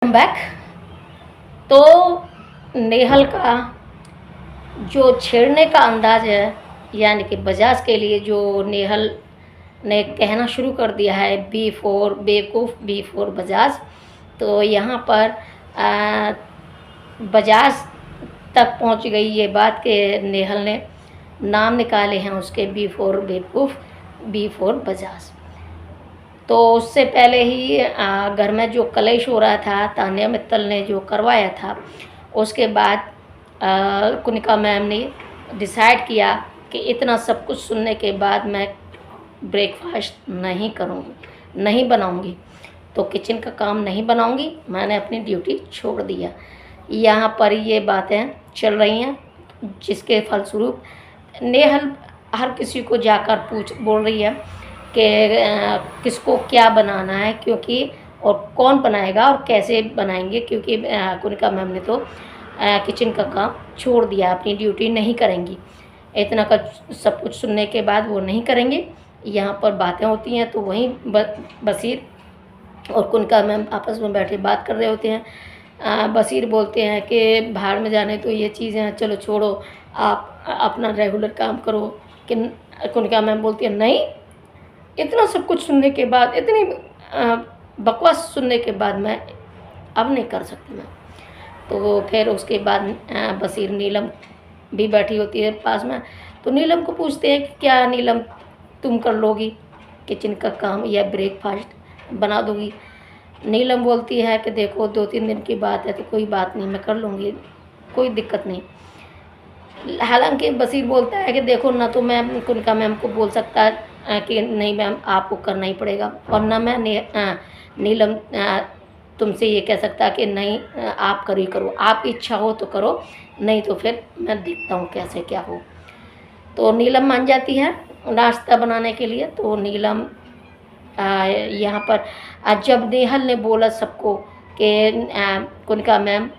Welcome back. तो नेहल का जो छेड़ने का अंदाज है, यानी कि बजाज के लिए जो नेहल ने कहना शुरू कर दिया है, बी फॉर बेवकूफ़, बी फॉर बजाज। तो यहाँ पर बजाज तक पहुँच गई ये बात कि नेहल ने नाम निकाले हैं उसके, बी फॉर बेवकूफ़, बी फॉर बजाज। तो उससे पहले ही घर में जो कलेश हो रहा था, तान्या मित्तल ने जो करवाया था, उसके बाद कुनिका मैम ने डिसाइड किया कि इतना सब कुछ सुनने के बाद मैं ब्रेकफास्ट नहीं करूँगी, नहीं बनाऊँगी, तो किचन का काम नहीं बनाऊँगी, मैंने अपनी ड्यूटी छोड़ दिया। यहाँ पर ये बातें चल रही हैं, जिसके फलस्वरूप नेहल हर किसी को जाकर बोल रही है कि किसको क्या बनाना है, क्योंकि और कौन बनाएगा और कैसे बनाएंगे, क्योंकि कुनिका मैम ने तो किचन का काम छोड़ दिया, अपनी ड्यूटी नहीं करेंगी। इतना का सब कुछ सुनने के बाद वो नहीं करेंगे। यहाँ पर बातें होती हैं तो वहीं बसीर और कुनिका मैम आपस में बैठे बात कर रहे होते हैं। बसीर बोलते हैं कि बाहर में जाने तो ये चीज़ें हैं, चलो छोड़ो, आप अपना रेगुलर काम करो। कि कुनिका मैम बोलती है नहीं, इतना सब कुछ सुनने के बाद, इतनी बकवास सुनने के बाद मैं अब नहीं कर सकती मैं। तो फिर उसके बाद बसीर नीलम भी बैठी होती है पास में, तो नीलम को पूछते हैं कि क्या नीलम तुम कर लोगी किचन का काम या ब्रेकफास्ट बना दोगी। नीलम बोलती है कि देखो 2-3 दिन की बात है तो कोई बात नहीं, मैं कर लूँगी, कोई दिक्कत नहीं। हालांकि बसीर बोलता है कि देखो ना तो मैं कुनिका मैम को बोल सकता है कि नहीं मैम आपको करना ही पड़ेगा, और ना मैं नीलम तुमसे ये कह सकता कि नहीं आप करो ही करो, आपकी इच्छा हो तो करो, नहीं तो फिर मैं देखता हूँ कैसे क्या हो। तो नीलम मान जाती है नाश्ता बनाने के लिए। तो नीलम यहाँ पर जब नेहल ने बोला सबको कि कुनिका मैम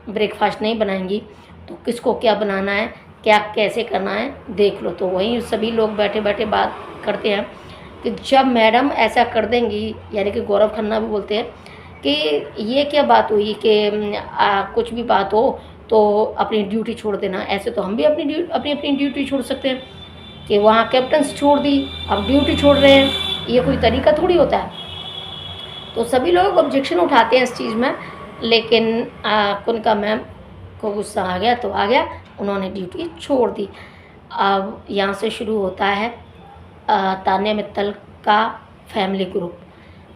ब्रेकफास्ट नहीं बनाएंगी तो किसको क्या बनाना है, क्या कैसे करना है देख लो। तो वहीं सभी लोग बैठे बैठे बात करते हैं कि जब मैडम ऐसा कर देंगी, यानी कि गौरव खन्ना भी बोलते हैं कि ये क्या बात हुई कि कुछ भी बात हो तो अपनी ड्यूटी छोड़ देना। ऐसे तो हम भी अपनी अपनी ड्यूटी छोड़ सकते हैं कि वहाँ कैप्टन से छोड़ दी, अब ड्यूटी छोड़ रहे हैं, ये कोई तरीका थोड़ी होता है। तो सभी लोग ऑब्जेक्शन उठाते हैं इस चीज़ में, लेकिन कुनिका मैम को गुस्सा आ गया तो आ गया, उन्होंने ड्यूटी छोड़ दी। अब यहाँ से शुरू होता है तान्या मित्तल का फैमिली ग्रुप,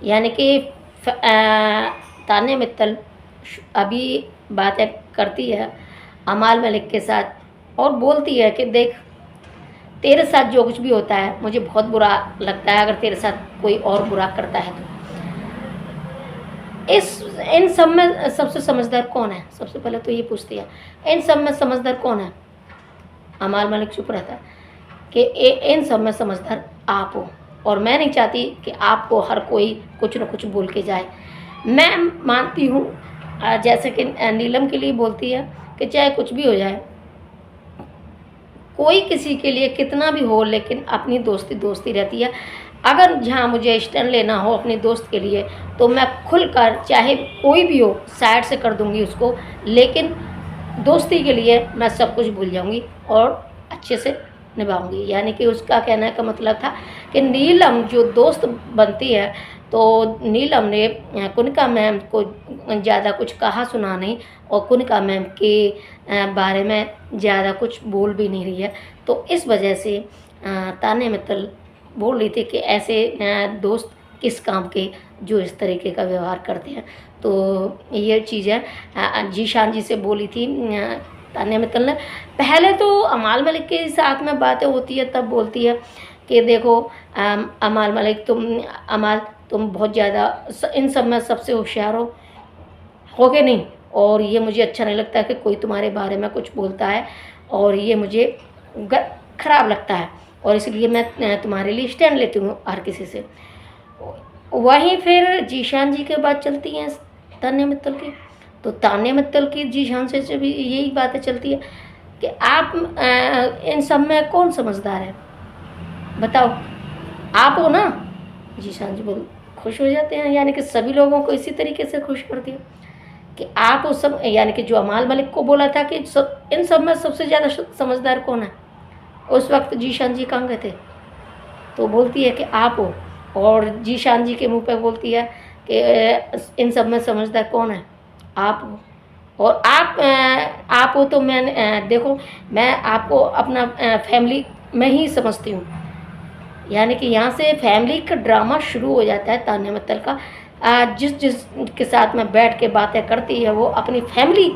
यानी कि तान्या मित्तल अभी बातें करती है अमाल मलिक के साथ और बोलती है कि देख तेरे साथ जो कुछ भी होता है मुझे बहुत बुरा लगता है, अगर तेरे साथ कोई और बुरा करता है तो। इन सब में सबसे समझदार कौन है, सबसे पहले तो ये पूछती है, इन सब में समझदार कौन है। अमाल मलिक चुप रहता है कि इन सब में समझदार आप हो, और मैं नहीं चाहती कि आपको हर कोई कुछ न कुछ बोल के जाए। मैं मानती हूँ जैसे कि नीलम के लिए बोलती है कि चाहे कुछ भी हो जाए, कोई किसी के लिए कितना भी हो, लेकिन अपनी दोस्ती दोस्ती रहती है। अगर जहाँ मुझे स्टैंड लेना हो अपने दोस्त के लिए तो मैं खुलकर, चाहे कोई भी हो, साइड से कर दूंगी उसको, लेकिन दोस्ती के लिए मैं सब कुछ भूल जाऊंगी और अच्छे से निभाऊंगी। यानी कि उसका कहने का मतलब था कि नीलम जो दोस्त बनती है, तो नीलम ने कुनिका मैम को ज़्यादा कुछ कहा सुना नहीं, और कुनिका मैम के बारे में ज़्यादा कुछ बोल भी नहीं रही है। तो इस वजह से तान्या मित्तल बोल रही थी कि ऐसे दोस्त किस काम के जो इस तरीके का व्यवहार करते हैं। तो ये चीज़ें जीशान जी से बोली थी तान्या मित्तल ने। पहले तो अमाल मलिक के साथ में बातें होती है तब बोलती है कि देखो अमाल मलिक तुम बहुत ज़्यादा इन सब में सबसे होशियार हो के नहीं, और ये मुझे अच्छा नहीं लगता कि कोई तुम्हारे बारे में कुछ बोलता है, और ये मुझे ख़राब लगता है, और इसलिए मैं तुम्हारे लिए स्टैंड लेती हूँ हर किसी से। वहीं फिर जीशान जी के बात चलती हैं तान्या मित्तल की। तो तान्या मित्तल की जीशान से भी यही बातें चलती है कि आप इन सब में कौन समझदार है, बताओ, आप हो ना। जीशान जी बोल खुश हो जाते हैं, यानी कि सभी लोगों को इसी तरीके से खुश कर दिया कि आप उस सब, यानी कि जो अमाल मलिक को बोला था कि इन सब में सबसे ज़्यादा समझदार कौन है, उस वक्त जीशान जी कहाँ गए थे, तो बोलती है कि आप हो, और जीशान जी के मुंह पे बोलती है कि इन सब में समझदार कौन है, आप हो, और आप हो तो मैं देखो मैं आपको अपना फैमिली में ही समझती हूँ। यानी कि यहाँ से फैमिली का ड्रामा शुरू हो जाता है तान्या मित्तल का। जिस के साथ में बैठ के बातें करती है वो अपनी फैमिली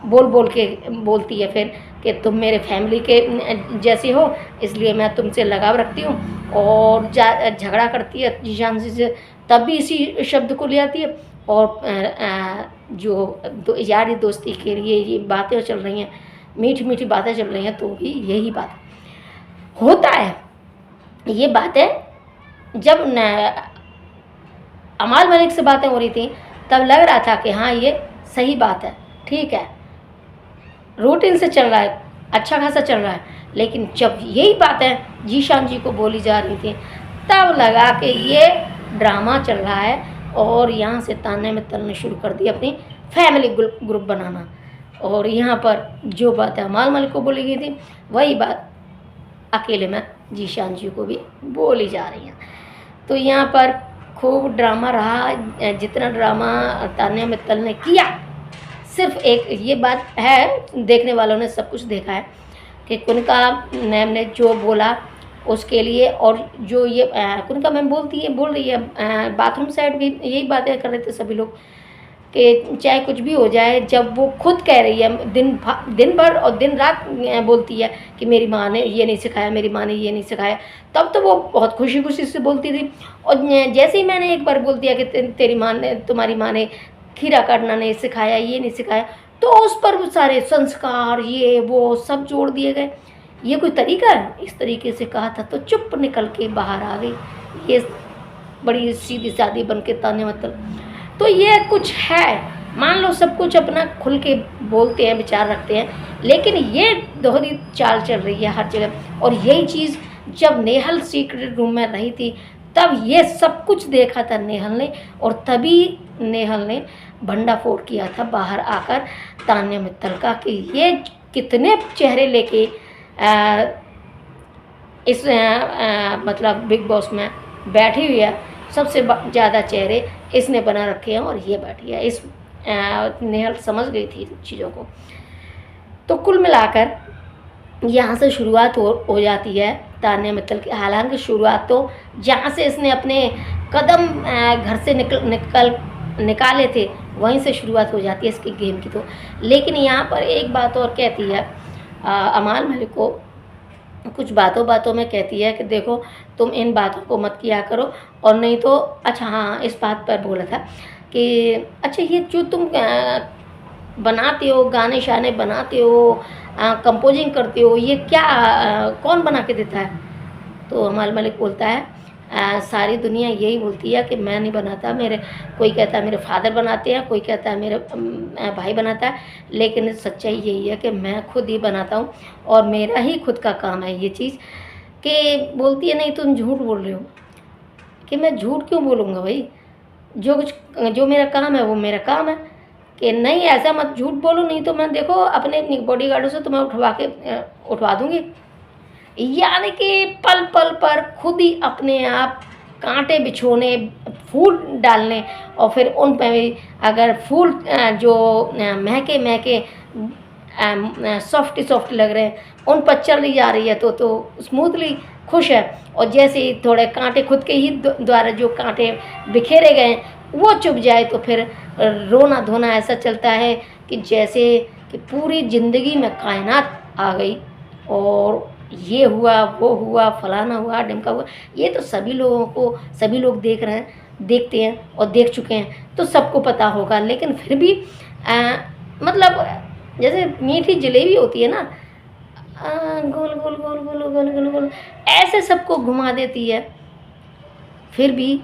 बोल बोल के बोलती है फिर कि तुम मेरे फैमिली के जैसे हो, इसलिए मैं तुमसे लगाव रखती हूँ, और झगड़ा करती है जीशान जी से तब भी इसी शब्द को ले आती है। और जो यारी दोस्ती के लिए ये बातें चल रही हैं, मीठी मीठी बातें चल रही हैं, तो भी यही बात होता है। ये बातें जब अमाल मलिक से बातें हो रही थी तब लग रहा था कि हाँ ये सही बात है, ठीक है, रूटीन से चल रहा है, अच्छा खासा चल रहा है। लेकिन जब यही बातें जीशान जी को बोली जा रही थी तब लगा कि ये ड्रामा चल रहा है, और यहाँ से तान्या मित्तल ने शुरू कर दी अपनी फैमिली ग्रुप बनाना। और यहाँ पर जो बातें अमाल मलिक को बोली गई थी वही बात अकेले में जीशान जी को भी बोली जा रही हैं। तो यहाँ पर खूब ड्रामा रहा, जितना ड्रामा तान्या मित्तल ने किया। सिर्फ एक ये बात है, देखने वालों ने सब कुछ देखा है कि कुनका मैम ने जो बोला उसके लिए, और जो ये कुनका मैम बोल रही है बाथरूम साइड भी यही बातें कर रहे थे सभी लोग कि चाहे कुछ भी हो जाए, जब वो खुद कह रही है दिन भर और दिन रात बोलती है कि मेरी माँ ने ये नहीं सिखाया, मेरी माँ ने ये नहीं सिखाया, तब तो वो बहुत खुशी खुशी से बोलती थी। और जैसे ही मैंने एक बार बोल दिया कि तेरी माँ ने, तुम्हारी माँ ने खीरा काटना नहीं सिखाया, ये नहीं सिखाया, तो उस पर वो सारे संस्कार ये वो सब जोड़ दिए गए। ये कोई तरीका है? इस तरीके से कहा था तो चुप निकल के बाहर आ गई, ये बड़ी सीधी सादी बन के तान्या मित्तल। तो ये कुछ है, मान लो सब कुछ अपना खुल के बोलते हैं, विचार रखते हैं, लेकिन ये दोहरी चाल चल रही है हर जगह। और यही चीज़ जब नेहल सीक्रेट रूम में रही थी तब ये सब कुछ देखा था नेहल ने, और तभी नेहल ने भंडाफोड़ किया था बाहर आकर तान्या मित्तल का कि ये कितने चेहरे लेके इस मतलब बिग बॉस में बैठी हुई है, सबसे ज़्यादा चेहरे इसने बना रखे हैं और ये बैठी है। इस नेहल समझ गई थी चीज़ों को। तो कुल मिलाकर यहाँ से शुरुआत हो जाती है तान्या मित्तल की। हालांकि शुरुआत तो जहाँ से इसने अपने कदम घर से निकाले थे वहीं से शुरुआत हो जाती है इसकी गेम की। तो लेकिन यहाँ पर एक बात और कहती है अमाल मलिक को, कुछ बातों में कहती है कि देखो तुम इन बातों को मत किया करो, और नहीं तो अच्छा हाँ इस बात पर बोला था कि अच्छा ये जो तुम बनाते हो, गाने शाने बनाते हो, कंपोजिंग करते हो, ये क्या कौन बना के देता है? तो अमाल मलिक बोलता है सारी दुनिया यही बोलती है कि मैं नहीं बनाता, मेरे कोई कहता है मेरे फादर बनाते हैं, कोई कहता है मेरे भाई बनाता है, लेकिन सच्चाई यही है कि मैं खुद ही बनाता हूँ और मेरा ही खुद का काम है ये चीज़। कि बोलती है नहीं तुम झूठ बोल रहे हो। कि मैं झूठ क्यों बोलूँगा भाई, जो मेरा काम है वो मेरा काम है। कि नहीं ऐसा मत झूठ बोलो, नहीं तो मैं देखो अपने बॉडीगार्डों से तुम्हें उठवा दूँगी। यानी कि पल पल पर खुद ही अपने आप कांटे बिछोने, फूल डालने, और फिर उन पर भी अगर फूल जो महके सॉफ्ट लग रहे हैं उन पर चल जा रही है तो स्मूथली खुश है। और जैसे ही थोड़े कांटे खुद के ही द्वारा जो कांटे बिखेरे गए वो चुभ जाए तो फिर रोना धोना ऐसा चलता है कि जैसे कि पूरी ज़िंदगी में कायनात आ गई और ये हुआ वो हुआ, फलाना हुआ, ढिमका हुआ। ये तो सभी लोग देखते हैं और देख चुके हैं तो सबको पता होगा। लेकिन फिर भी मतलब जैसे मीठी जलेबी होती है ना, गोल गोल गोल गोल गोल गोल गोल ऐसे सबको घुमा देती है, फिर भी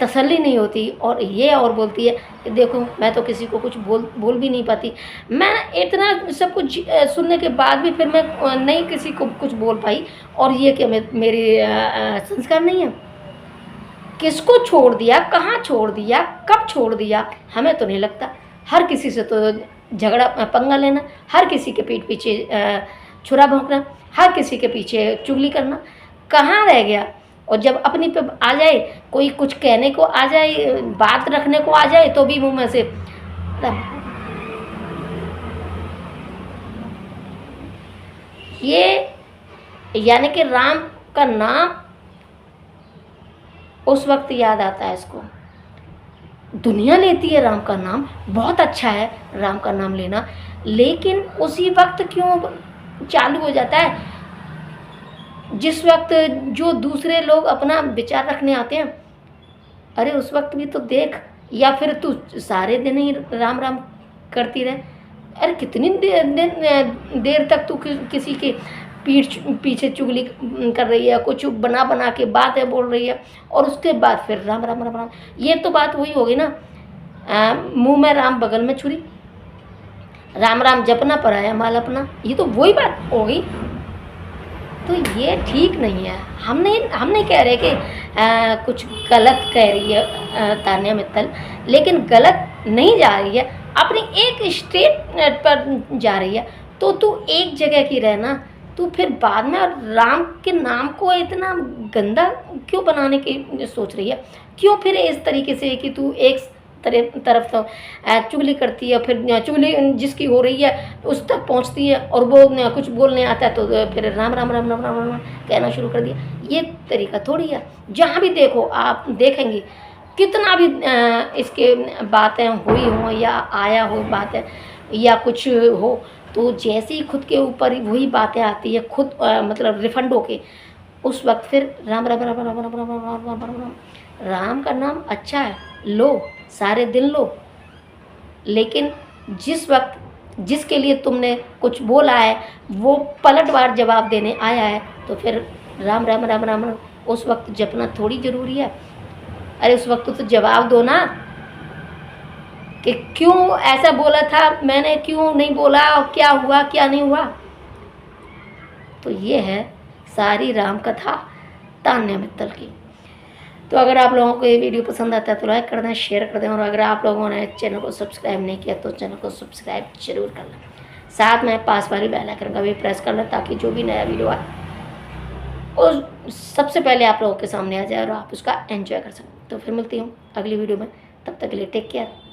तसल्ली नहीं होती। और ये और बोलती है कि देखो मैं तो किसी को कुछ बोल भी नहीं पाती। मैं इतना सब कुछ सुनने के बाद भी फिर मैं नहीं किसी को कुछ बोल पाई, और ये कि मेरी संस्कार नहीं है। किसको छोड़ दिया, कहाँ छोड़ दिया, कब छोड़ दिया, हमें तो नहीं लगता। हर किसी से तो झगड़ा पंगा लेना, हर किसी के पीठ पीछे छुरा भोंकना, हर किसी के पीछे चुगली करना कहाँ रह गया। और जब अपनी पे आ जाए, कोई कुछ कहने को आ जाए, बात रखने को आ जाए, तो भी मुंह में से ये यानी कि राम का नाम उस वक्त याद आता है इसको। दुनिया लेती है राम का नाम, बहुत अच्छा है राम का नाम लेना, लेकिन उसी वक्त क्यों चालू हो जाता है जिस वक्त जो दूसरे लोग अपना विचार रखने आते हैं। अरे उस वक्त भी तो देख, या फिर तू सारे दिन ही राम राम करती रहे। अरे कितनी देर तक तू किसी के पीछे चुगली कर रही है, कुछ बना बना के बातें बोल रही है, और उसके बाद फिर राम राम राम राम। ये तो बात वही होगी ना, मुंह में राम बगल में छुरी, राम राम जपना पराया माल अपना, ये तो वही बात होगी। तो ये ठीक नहीं है। हम नहीं कह रहे कि कुछ गलत कह रही है तान्या मित्तल, लेकिन गलत नहीं जा रही है, अपनी एक स्टेट पर जा रही है। तो तू एक जगह की रहना, तू फिर बाद में राम के नाम को इतना गंदा क्यों बनाने की सोच रही है? क्यों फिर इस तरीके से कि तू एक तरफ तो चुगली करती है, फिर चुगली जिसकी हो रही है उस तक पहुंचती है, और वो कुछ बोलने आता है तो फिर राम राम राम राम राम राम कहना शुरू कर दिया। ये तरीका थोड़ी है। जहाँ भी देखो आप देखेंगे, कितना भी इसके बातें हुई हों या आया हो बातें या कुछ हो, तो जैसे ही खुद के ऊपर वही बातें आती है, खुद मतलब रिफंड होके, उस वक्त फिर राम राम राम राम राम राम राम राम राम राम। राम का नाम अच्छा है, लो सारे दिन लो, लेकिन जिस वक्त जिसके लिए तुमने कुछ बोला है वो पलटवार जवाब देने आया है, तो फिर राम राम राम राम राम उस वक्त जपना थोड़ी ज़रूरी है। अरे उस वक्त तो जवाब दो ना कि क्यों ऐसा बोला था, मैंने क्यों नहीं बोला, और क्या हुआ क्या नहीं हुआ। तो ये है सारी राम कथा तान्या मित्तल की। तो अगर आप लोगों को ये वीडियो पसंद आता है तो लाइक कर दें, शेयर कर दें, और अगर आप लोगों ने चैनल को सब्सक्राइब नहीं किया तो चैनल को सब्सक्राइब जरूर कर लें। साथ में पास वाली बेल आइकन का भी प्रेस कर लें, ताकि जो भी नया वीडियो आए वो सबसे पहले आप लोगों के सामने आ जाए और आप उसका एंजॉय कर सकें। तो फिर मिलती हूँ अगली वीडियो में, तब तक के लिए टेक केयर।